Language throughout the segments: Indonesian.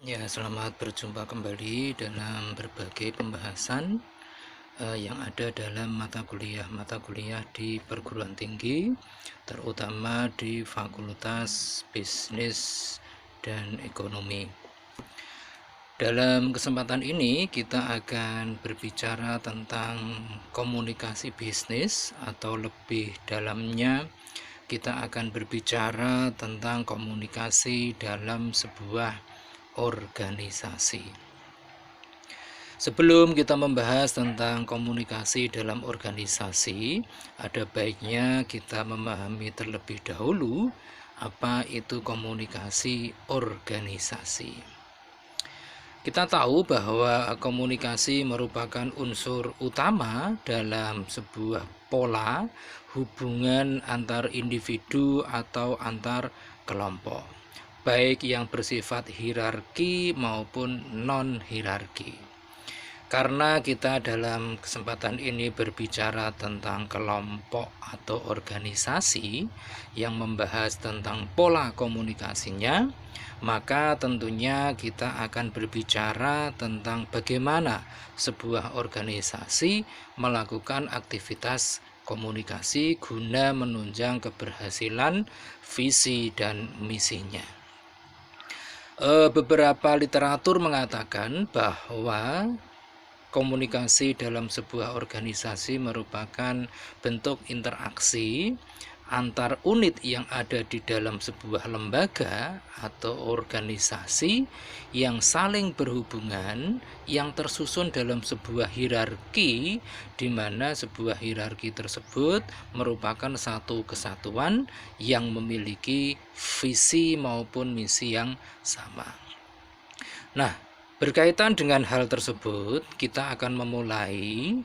Ya, selamat berjumpa kembali dalam berbagai pembahasan yang ada dalam mata kuliah di perguruan tinggi, terutama di Fakultas Bisnis dan Ekonomi. Dalam kesempatan ini kita akan berbicara tentang komunikasi bisnis, atau lebih dalamnya kita akan berbicara tentang komunikasi dalam sebuah organisasi. Sebelum kita membahas tentang komunikasi dalam organisasi, ada baiknya kita memahami terlebih dahulu apa itu komunikasi organisasi. Kita tahu bahwa komunikasi merupakan unsur utama dalam sebuah pola hubungan antar individu atau antar kelompok, baik yang bersifat hierarki maupun non-hierarki. Karena kita dalam kesempatan ini berbicara tentang kelompok atau organisasi yang membahas tentang pola komunikasinya, maka tentunya kita akan berbicara tentang bagaimana sebuah organisasi melakukan aktivitas komunikasi guna menunjang keberhasilan visi dan misinya. Beberapa literatur mengatakan bahwa komunikasi dalam sebuah organisasi merupakan bentuk interaksi antar unit yang ada di dalam sebuah lembaga atau organisasi yang saling berhubungan, yang tersusun dalam sebuah hierarki, di mana sebuah hierarki tersebut merupakan satu kesatuan yang memiliki visi maupun misi yang sama. Nah, berkaitan dengan hal tersebut, kita akan memulai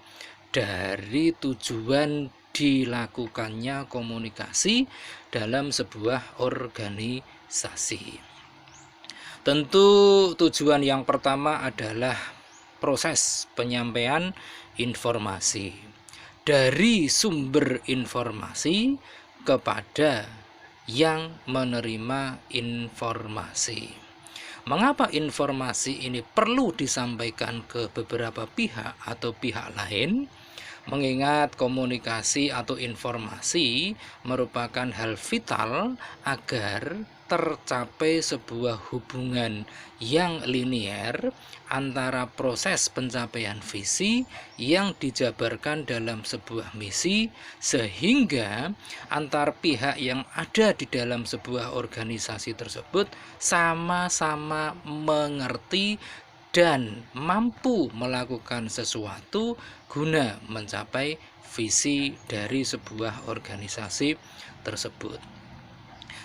dari tujuan dilakukannya komunikasi dalam sebuah organisasi. Tentu tujuan yang pertama adalah proses penyampaian informasi dari sumber informasi kepada yang menerima informasi. Mengapa informasi ini perlu disampaikan ke beberapa pihak atau pihak lain? Mengingat komunikasi atau informasi merupakan hal vital agar tercapai sebuah hubungan yang linier antara proses pencapaian visi yang dijabarkan dalam sebuah misi, sehingga antar pihak yang ada di dalam sebuah organisasi tersebut sama-sama mengerti dan mampu melakukan sesuatu guna mencapai visi dari sebuah organisasi tersebut.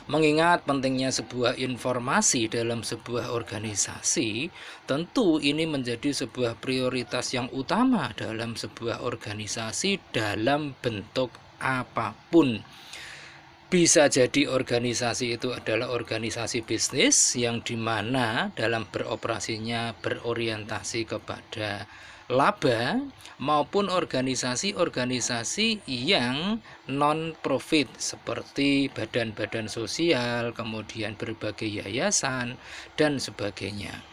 Mengingat pentingnya sebuah informasi dalam sebuah organisasi, tentu ini menjadi sebuah prioritas yang utama dalam sebuah organisasi dalam bentuk apapun. Bisa jadi organisasi itu adalah organisasi bisnis yang dimana dalam beroperasinya berorientasi kepada laba, maupun organisasi-organisasi yang non-profit seperti badan-badan sosial, kemudian berbagai yayasan, dan sebagainya.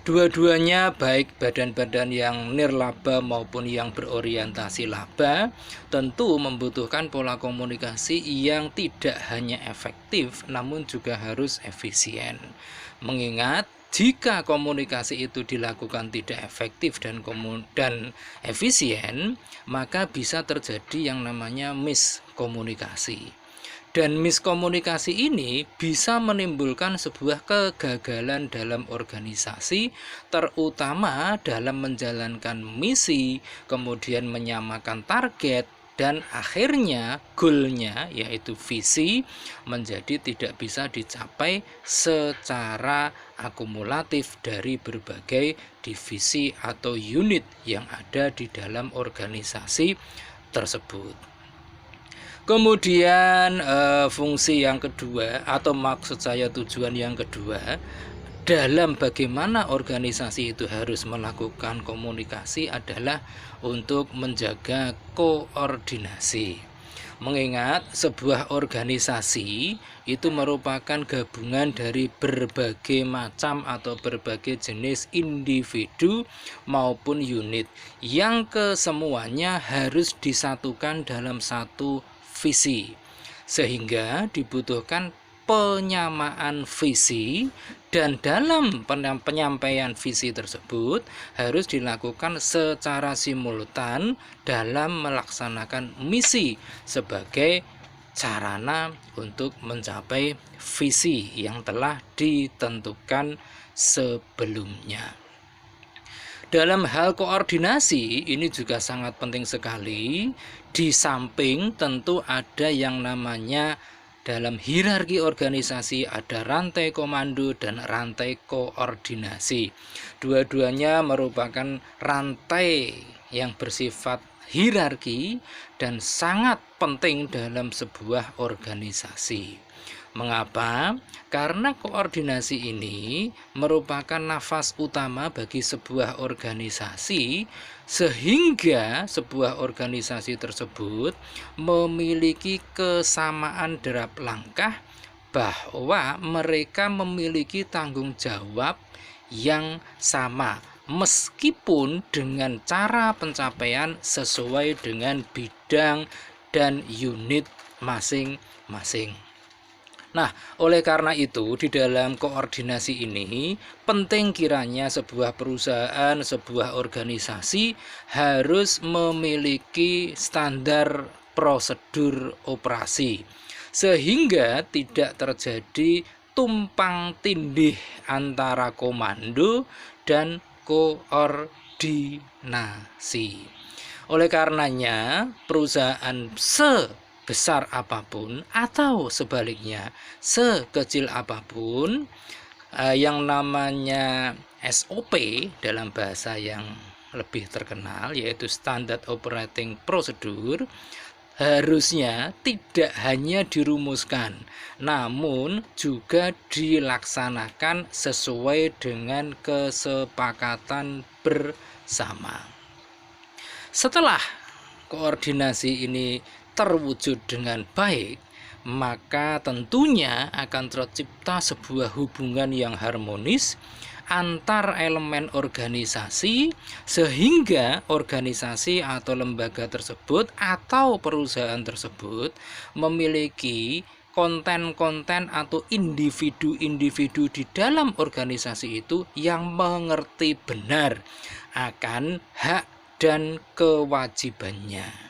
Dua-duanya, baik badan-badan yang nirlaba maupun yang berorientasi laba, tentu membutuhkan pola komunikasi yang tidak hanya efektif namun juga harus efisien. Mengingat jika komunikasi itu dilakukan tidak efektif dan efisien, maka bisa terjadi yang namanya miskomunikasi. Dan miskomunikasi ini bisa menimbulkan sebuah kegagalan dalam organisasi, terutama dalam menjalankan misi, kemudian menyamakan target, dan akhirnya goalnya yaitu visi menjadi tidak bisa dicapai secara akumulatif dari berbagai divisi atau unit yang ada di dalam organisasi tersebut. Kemudian fungsi yang kedua, atau maksud saya tujuan yang kedua, dalam bagaimana organisasi itu harus melakukan komunikasi adalah untuk menjaga koordinasi. Mengingat sebuah organisasi itu merupakan gabungan dari berbagai macam atau berbagai jenis individu maupun unit yang kesemuanya harus disatukan dalam satu visi, sehingga dibutuhkan penyamaan visi, dan dalam penyampaian visi tersebut harus dilakukan secara simultan dalam melaksanakan misi sebagai sarana untuk mencapai visi yang telah ditentukan sebelumnya. Dalam hal koordinasi ini juga sangat penting sekali. Di samping tentu ada yang namanya dalam hierarki organisasi ada rantai komando dan rantai koordinasi. Dua-duanya merupakan rantai yang bersifat hierarki dan sangat penting dalam sebuah organisasi. Mengapa? Karena koordinasi ini merupakan nafas utama bagi sebuah organisasi, sehingga sebuah organisasi tersebut memiliki kesamaan derap langkah, bahwa mereka memiliki tanggung jawab yang sama, meskipun dengan cara pencapaian sesuai dengan bidang dan unit masing-masing. Nah, oleh karena itu di dalam koordinasi ini penting kiranya sebuah perusahaan, sebuah organisasi harus memiliki standar prosedur operasi, sehingga tidak terjadi tumpang tindih antara komando dan koordinasi. Oleh karenanya perusahaan besar apapun atau sebaliknya sekecil apapun, yang namanya SOP dalam bahasa yang lebih terkenal yaitu Standard Operating Procedure, harusnya tidak hanya dirumuskan namun juga dilaksanakan sesuai dengan kesepakatan bersama. Setelah koordinasi ini terwujud dengan baik, maka tentunya akan tercipta sebuah hubungan yang harmonis antar elemen organisasi, sehingga organisasi atau lembaga tersebut atau perusahaan tersebut memiliki konten-konten atau individu-individu di dalam organisasi itu yang mengerti benar akan hak dan kewajibannya.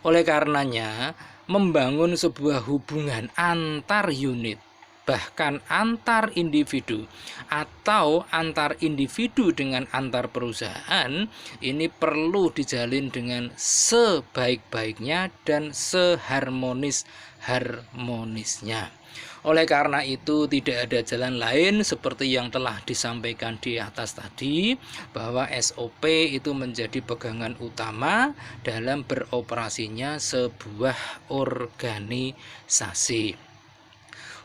Oleh karenanya, membangun sebuah hubungan antar unit, bahkan antar individu atau antar individu dengan antar perusahaan, ini perlu dijalin dengan sebaik-baiknya dan seharmonis-harmonisnya. Oleh karena itu tidak ada jalan lain seperti yang telah disampaikan di atas tadi, bahwa SOP itu menjadi pegangan utama dalam beroperasinya sebuah organisasi.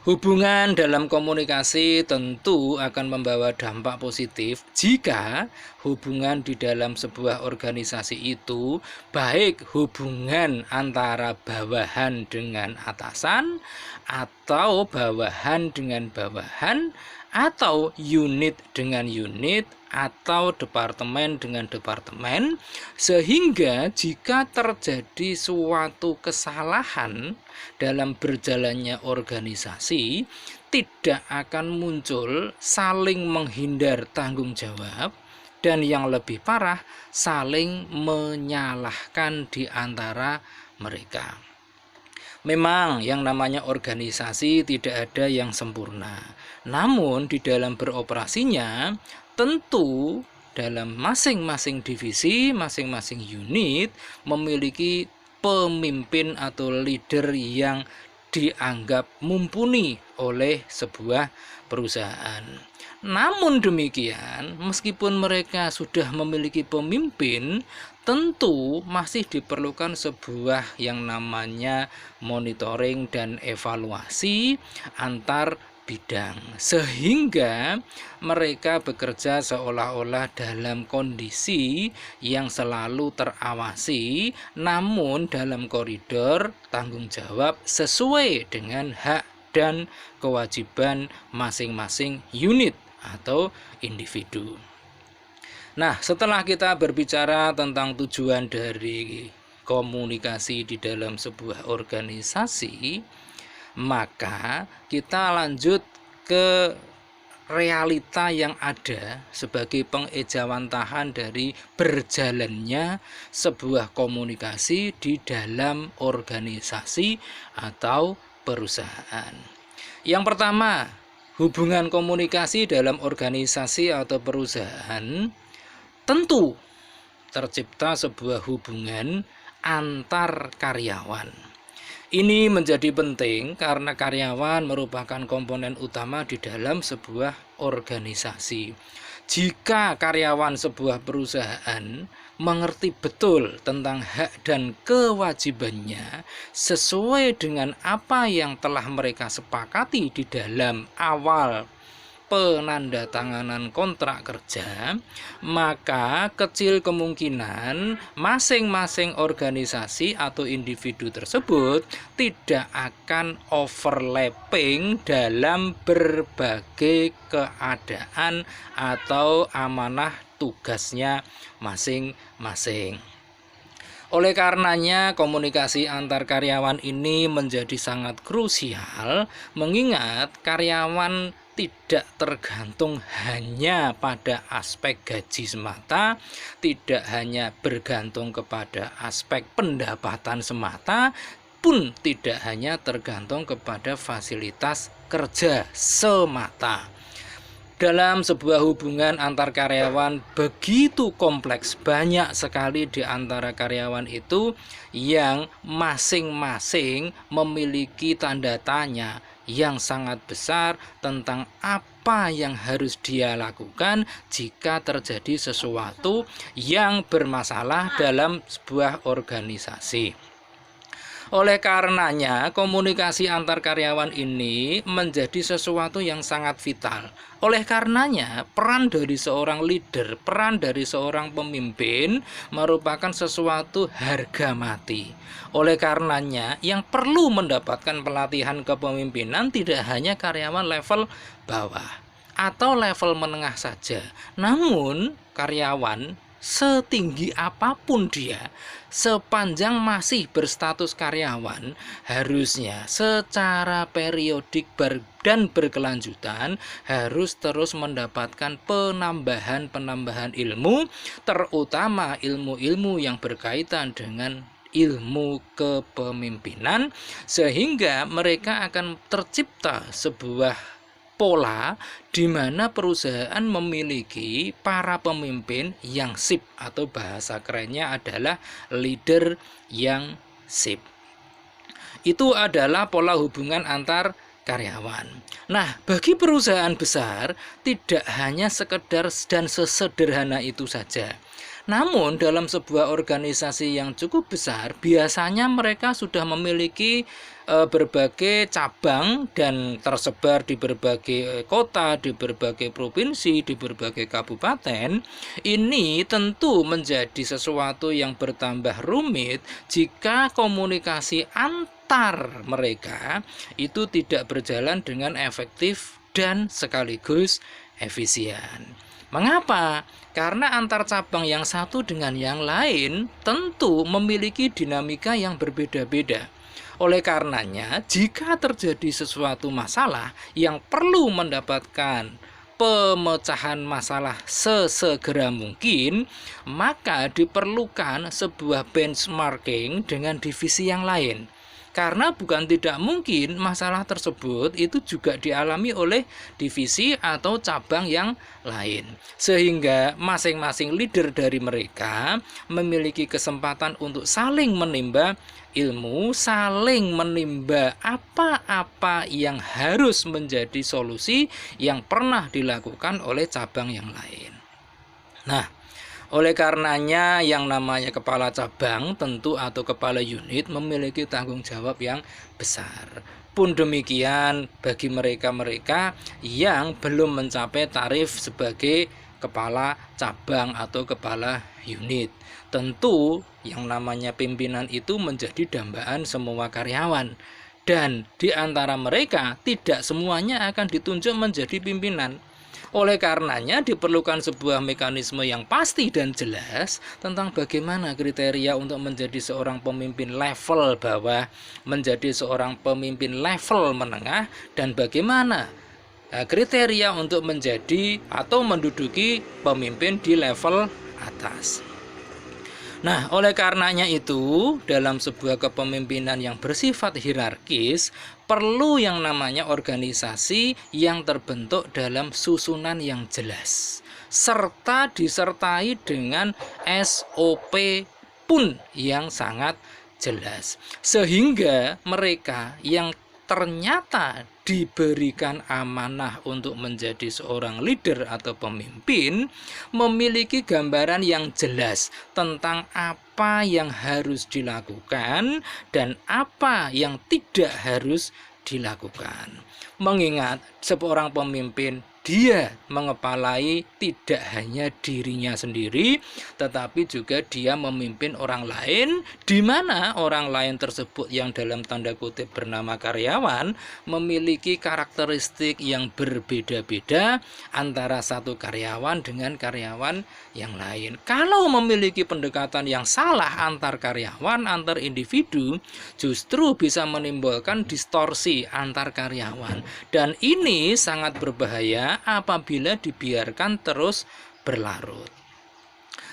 Hubungan dalam komunikasi tentu akan membawa dampak positif jika hubungan di dalam sebuah organisasi itu baik hubungan antara bawahan dengan atasan, atau bawahan dengan bawahan, atau unit dengan unit, atau departemen dengan departemen, sehingga jika terjadi suatu kesalahan dalam berjalannya organisasi, tidak akan muncul saling menghindar tanggung jawab, dan yang lebih parah saling menyalahkan di antara mereka. Memang yang namanya organisasi tidak ada yang sempurna, namun di dalam beroperasinya tentu dalam masing-masing divisi, masing-masing unit memiliki pemimpin atau leader yang dianggap mumpuni oleh sebuah perusahaan. Namun demikian, meskipun mereka sudah memiliki pemimpin, tentu masih diperlukan sebuah yang namanya monitoring dan evaluasi antar bidang, sehingga mereka bekerja seolah-olah dalam kondisi yang selalu terawasi, namun dalam koridor tanggung jawab sesuai dengan hak dan kewajiban masing-masing unit atau individu. Nah, setelah kita berbicara tentang tujuan dari komunikasi di dalam sebuah organisasi, maka kita lanjut ke realita yang ada sebagai pengejawantahan dari berjalannya sebuah komunikasi di dalam organisasi atau perusahaan. Yang pertama, hubungan komunikasi dalam organisasi atau perusahaan tentu tercipta sebuah hubungan antar karyawan. Ini menjadi penting karena karyawan merupakan komponen utama di dalam sebuah organisasi. Jika karyawan sebuah perusahaan mengerti betul tentang hak dan kewajibannya sesuai dengan apa yang telah mereka sepakati di dalam awal penandatanganan kontrak kerja, maka kecil kemungkinan masing-masing organisasi atau individu tersebut tidak akan overlapping dalam berbagai keadaan atau amanah tugasnya masing-masing. Oleh karenanya, komunikasi antar karyawan ini menjadi sangat krusial, mengingat karyawan tidak tergantung hanya pada aspek gaji semata, tidak hanya bergantung kepada aspek pendapatan semata, pun tidak hanya tergantung kepada fasilitas kerja semata. Dalam sebuah hubungan antar karyawan begitu kompleks, banyak sekali di antara karyawan itu yang masing-masing memiliki tanda tanya yang sangat besar tentang apa yang harus dia lakukan jika terjadi sesuatu yang bermasalah dalam sebuah organisasi. Oleh karenanya, komunikasi antar karyawan ini menjadi sesuatu yang sangat vital. Oleh karenanya, peran dari seorang leader, peran dari seorang pemimpin merupakan sesuatu harga mati. Oleh karenanya, yang perlu mendapatkan pelatihan kepemimpinan tidak hanya karyawan level bawah atau level menengah saja, namun karyawan setinggi apapun dia, sepanjang masih berstatus karyawan, harusnya secara periodik dan berkelanjutan harus terus mendapatkan penambahan ilmu, terutama ilmu-ilmu yang berkaitan dengan ilmu kepemimpinan, sehingga mereka akan tercipta sebuah pola di mana perusahaan memiliki para pemimpin yang sip, atau bahasa kerennya adalah leader yang sip. Itu adalah pola hubungan antar karyawan. Nah, bagi perusahaan besar tidak hanya sekedar dan sesederhana itu saja. Namun dalam sebuah organisasi yang cukup besar, biasanya mereka sudah memiliki berbagai cabang dan tersebar di berbagai kota, di berbagai provinsi, di berbagai kabupaten. Ini tentu menjadi sesuatu yang bertambah rumit jika komunikasi antar mereka itu tidak berjalan dengan efektif dan sekaligus efisien. Mengapa? Karena antar cabang yang satu dengan yang lain tentu memiliki dinamika yang berbeda-beda. Oleh karenanya, jika terjadi sesuatu masalah yang perlu mendapatkan pemecahan masalah sesegera mungkin, maka diperlukan sebuah benchmarking dengan divisi yang lain. Karena bukan tidak mungkin masalah tersebut itu juga dialami oleh divisi atau cabang yang lain. Sehingga masing-masing leader dari mereka memiliki kesempatan untuk saling menimba ilmu, saling menimba apa-apa yang harus menjadi solusi yang pernah dilakukan oleh cabang yang lain. Nah, oleh karenanya yang namanya kepala cabang tentu atau kepala unit memiliki tanggung jawab yang besar. Pun demikian bagi mereka-mereka yang belum mencapai tarif sebagai kepala cabang atau kepala unit. Tentu yang namanya pimpinan itu menjadi dambaan semua karyawan. Dan di antara mereka tidak semuanya akan ditunjuk menjadi pimpinan. Oleh karenanya diperlukan sebuah mekanisme yang pasti dan jelas tentang bagaimana kriteria untuk menjadi seorang pemimpin level bawah, menjadi seorang pemimpin level menengah, dan bagaimana kriteria untuk menjadi atau menduduki pemimpin di level atas. Nah, oleh karenanya itu, dalam sebuah kepemimpinan yang bersifat hierarkis, perlu yang namanya organisasi yang terbentuk dalam susunan yang jelas, serta disertai dengan SOP pun yang sangat jelas. Sehingga mereka yang ternyata diberikan amanah untuk menjadi seorang leader atau pemimpin memiliki gambaran yang jelas tentang apa yang harus dilakukan dan apa yang tidak harus dilakukan. Mengingat seorang pemimpin dia mengepalai tidak hanya dirinya sendiri, tetapi juga dia memimpin orang lain, di mana orang lain tersebut yang dalam tanda kutip bernama karyawan memiliki karakteristik yang berbeda-beda antara satu karyawan dengan karyawan yang lain. Kalau memiliki pendekatan yang salah antar karyawan, antar individu, justru bisa menimbulkan distorsi antar karyawan. Dan ini sangat berbahaya apabila dibiarkan terus berlarut.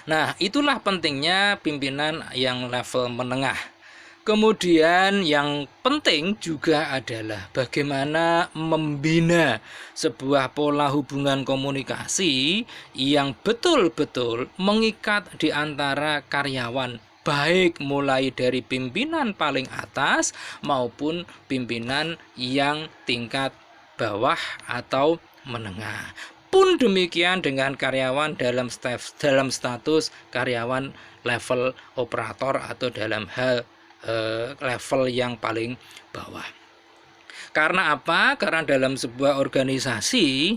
Nah, itulah pentingnya pimpinan yang level menengah. Kemudian yang penting juga adalah bagaimana membina sebuah pola hubungan komunikasi yang betul-betul mengikat di antara karyawan, baik mulai dari pimpinan paling atas maupun pimpinan yang tingkat bawah atau menengah. Pun demikian dengan karyawan dalam status karyawan level operator atau dalam hal level yang paling bawah. Karena apa? Karena dalam sebuah organisasi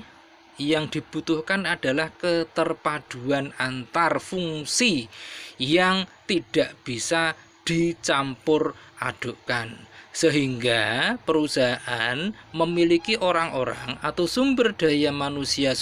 yang dibutuhkan adalah keterpaduan antar fungsi yang tidak bisa dicampur adukkan, sehingga perusahaan memiliki orang-orang atau sumber daya manusia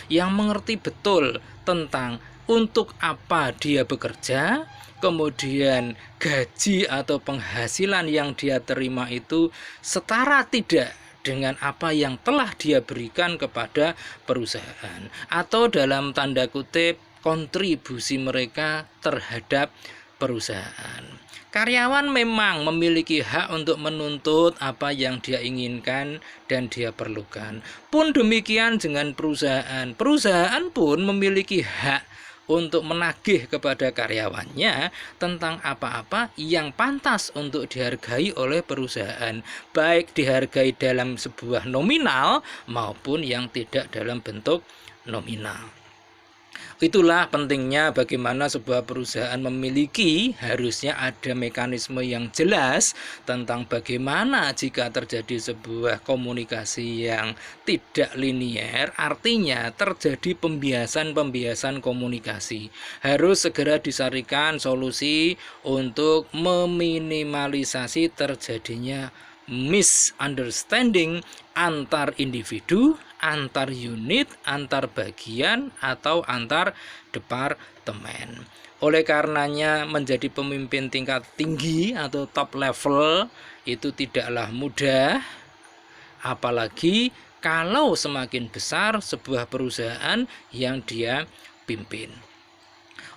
yang mengerti betul tentang untuk apa dia bekerja, kemudian gaji atau penghasilan yang dia terima itu setara tidak dengan apa yang telah dia berikan kepada perusahaan, atau dalam tanda kutip kontribusi mereka terhadap perusahaan. Karyawan memang memiliki hak untuk menuntut apa yang dia inginkan dan dia perlukan. Pun demikian dengan perusahaan. Perusahaan pun memiliki hak untuk menagih kepada karyawannya tentang apa-apa yang pantas untuk dihargai oleh perusahaan, baik dihargai dalam sebuah nominal maupun yang tidak dalam bentuk nominal. Itulah pentingnya bagaimana sebuah perusahaan memiliki, harusnya ada mekanisme yang jelas tentang bagaimana jika terjadi sebuah komunikasi yang tidak linier, artinya terjadi pembiasan komunikasi. Harus segera disarikan solusi untuk meminimalisasi terjadinya misunderstanding antar individu, antar unit, antar bagian, atau antar departemen. Oleh karenanya menjadi pemimpin tingkat tinggi atau top level itu tidaklah mudah, apalagi kalau semakin besar sebuah perusahaan yang dia pimpin.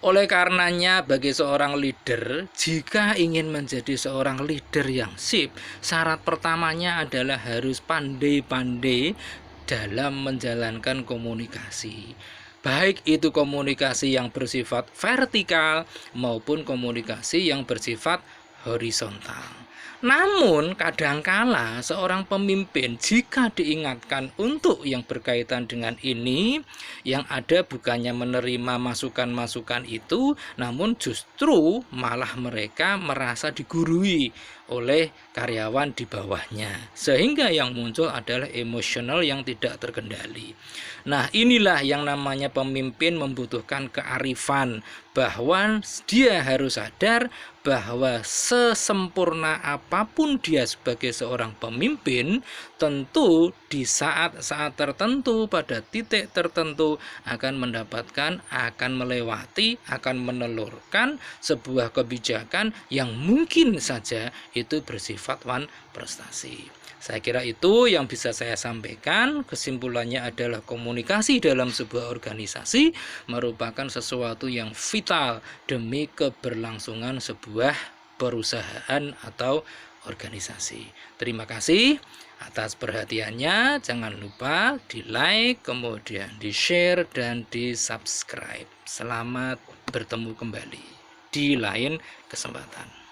Oleh karenanya bagi seorang leader, jika ingin menjadi seorang leader yang sip, syarat pertamanya adalah harus pandai-pandai dalam menjalankan komunikasi. Baik itu komunikasi yang bersifat vertikal maupun komunikasi yang bersifat horizontal. Namun kadangkala seorang pemimpin jika diingatkan untuk yang berkaitan dengan ini, yang ada bukannya menerima masukan-masukan itu, namun justru malah mereka merasa digurui oleh karyawan di bawahnya, sehingga yang muncul adalah emosional yang tidak terkendali. Nah, inilah yang namanya pemimpin membutuhkan kearifan, bahwa dia harus sadar bahwa sesempurna apapun dia sebagai seorang pemimpin, tentu di saat-saat tertentu, pada titik tertentu akan mendapatkan, akan melewati, akan menelurkan sebuah kebijakan yang mungkin saja itu bersifat prestasi. Saya kira itu yang bisa saya sampaikan. Kesimpulannya adalah komunikasi dalam sebuah organisasi merupakan sesuatu yang vital demi keberlangsungan sebuah perusahaan atau organisasi. Terima kasih atas perhatiannya. Jangan lupa di like, kemudian di share, dan di subscribe. Selamat bertemu kembali di lain kesempatan.